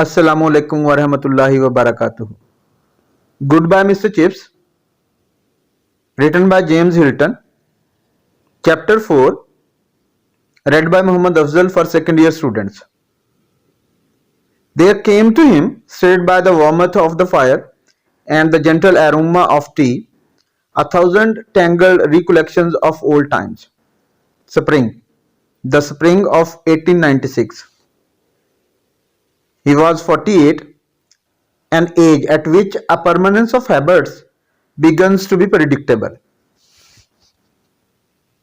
Assalamu alaikum wa rahmatullahi wa barakatuh. Goodbye, Mr. Chips. Written by James Hilton. Chapter 4. Read by Muhammad Afzal for second year students. There came to him, stirred by the warmth of the fire and the gentle aroma of tea, a thousand tangled recollections of old times. Spring. The spring of 1896. He was 48, an age at which a permanence of habits begins to be predictable.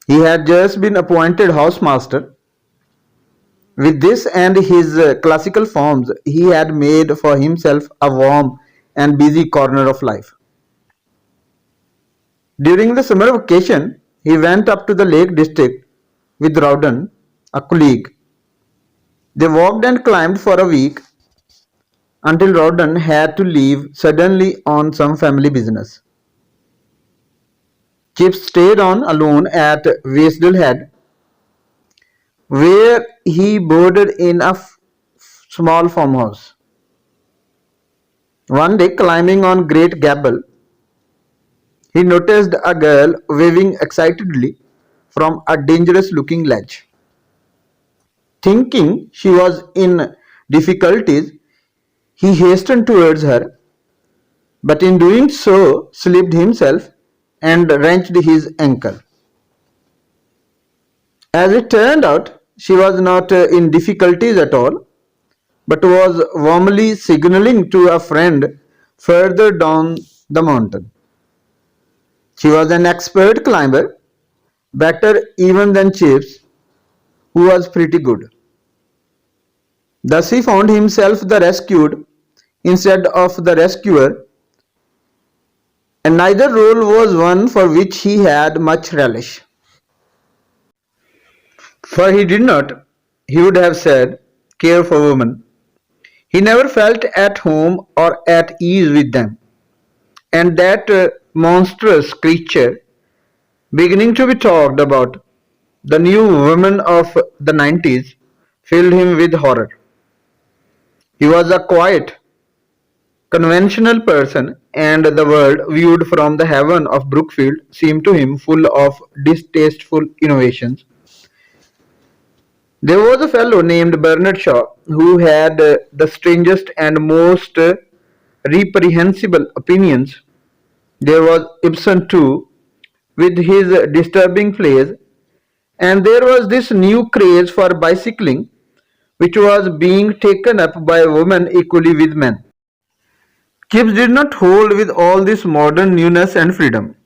He had just been appointed housemaster. With this and his classical forms, he had made for himself a warm and busy corner of life. During the summer vacation, he went up to the Lake District with Rowden, a colleague. They walked and climbed for a week until Rowden had to leave suddenly on some family business. Chip stayed on alone at Wasedale Head, where he boarded in a small farmhouse. One day, climbing on Great Gable, he noticed a girl waving excitedly from a dangerous-looking ledge. Thinking she was in difficulties, he hastened towards her, but in doing so slipped himself and wrenched his ankle. As it turned out, she was not in difficulties at all, but was warmly signaling to a friend further down the mountain. She was an expert climber, better even than Chips, who was pretty good. Thus he found himself the rescued instead of the rescuer, and neither role was one for which he had much relish. For he did not, he would have said, care for women. He never felt at home or at ease with them, and that monstrous creature, beginning to be talked about, the new women of the 90s, filled him with horror. He was a quiet, conventional person, and the world, viewed from the heaven of Brookfield, seemed to him full of distasteful innovations. There was a fellow named Bernard Shaw who had the strangest and most reprehensible opinions. There was Ibsen too, with his disturbing plays, and there was this new craze for bicycling, which was being taken up by women equally with men. Gibbs did not hold with all this modern newness and freedom.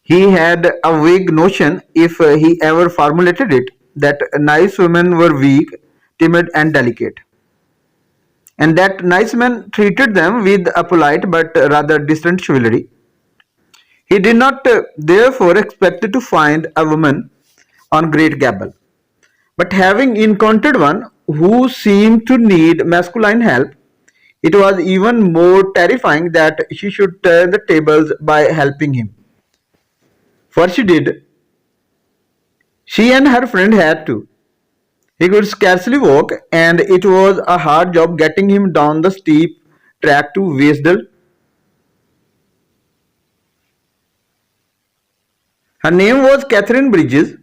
He had a vague notion, if he ever formulated it, that nice women were weak, timid, and delicate, and that nice men treated them with a polite but rather distant chivalry. He did not therefore expect to find a woman on Great Gable, but having encountered one who seemed to need masculine help, it was even more terrifying that she should turn the tables by helping him. For she did. She and her friend had to. He could scarcely walk, and it was a hard job getting him down the steep track to Wasedale. Her name was Catherine Bridges.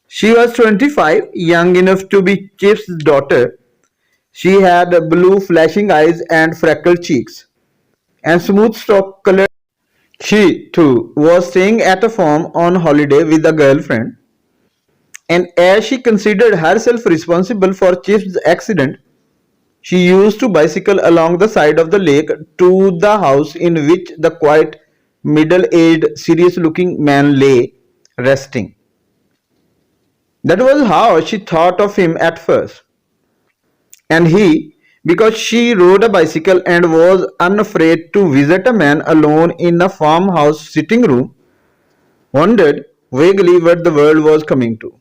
She was 25, young enough to be Chip's daughter. She had blue flashing eyes and freckled cheeks, and smooth stock colored. She, too, was staying at a farm on holiday with a girlfriend, and as she considered herself responsible for Chip's accident, she used to bicycle along the side of the lake to the house in which the quiet, middle-aged, serious-looking man lay, resting. That was how she thought of him at first. And he, because she rode a bicycle and was unafraid to visit a man alone in a farmhouse sitting room, wondered vaguely what the world was coming to.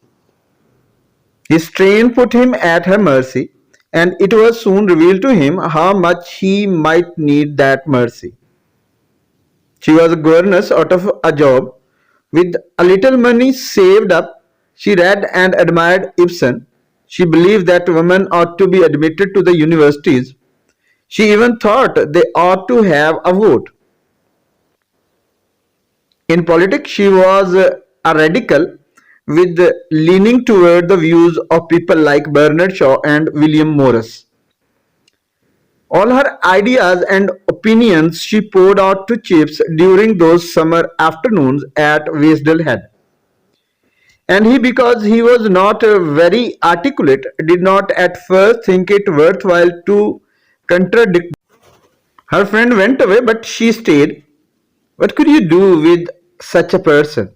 His strain put him at her mercy, and it was soon revealed to him how much he might need that mercy. She was a governess out of a job. With a little money saved up, she read and admired Ibsen. She believed that women ought to be admitted to the universities. She even thought they ought to have a vote. In politics, she was a radical, with leaning toward the views of people like Bernard Shaw and William Morris. All her ideas and opinions she poured out to Chips during those summer afternoons at Wasedale Head. And he, because he was not very articulate, did not at first think it worthwhile to contradict. Her friend went away, but she stayed. What could you do with such a person?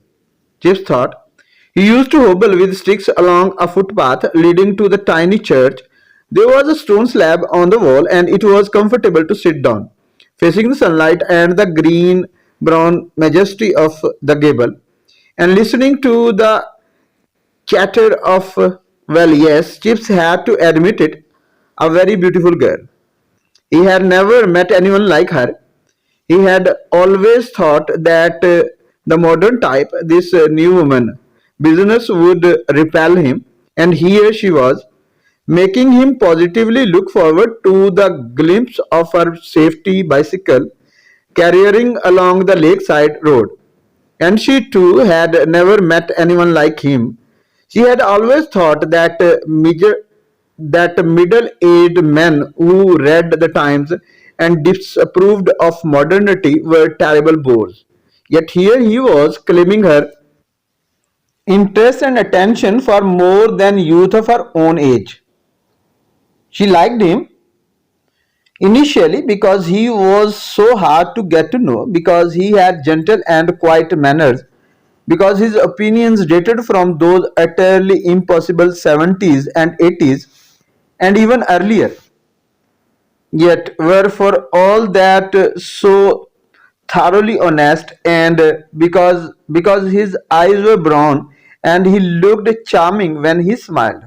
Chips thought. He used to hobble with sticks along a footpath leading to the tiny church. There was a stone slab on the wall, and it was comfortable to sit down, facing the sunlight and the green brown majesty of the gable, and listening to the chatter of, well, yes, Chips had to admit it, a very beautiful girl. He had never met anyone like her. He had always thought that the modern type, this new woman, business would repel him, and here she was, making him positively look forward to the glimpse of her safety bicycle carrying along the lakeside road. And she too had never met anyone like him. She had always thought that middle-aged men who read the Times and disapproved of modernity were terrible bores. Yet here he was claiming her interest and attention for more than youth of her own age. She liked him initially because he was so hard to get to know, because he had gentle and quiet manners, because his opinions dated from those utterly impossible 70s and 80s and even earlier, yet were for all that so thoroughly honest, and because his eyes were brown and he looked charming when he smiled.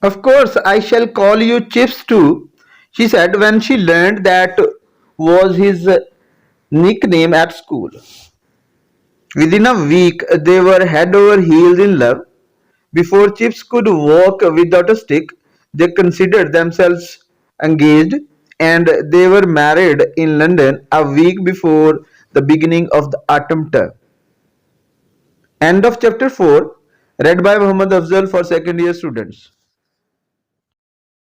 Of course, I shall call you Chips too, she said when she learned that was his nickname at school. Within a week, they were head over heels in love. Before Chips could walk without a stick, they considered themselves engaged, and they were married in London a week before the beginning of the autumn term. End of chapter 4, read by Muhammad Afzal for second year students.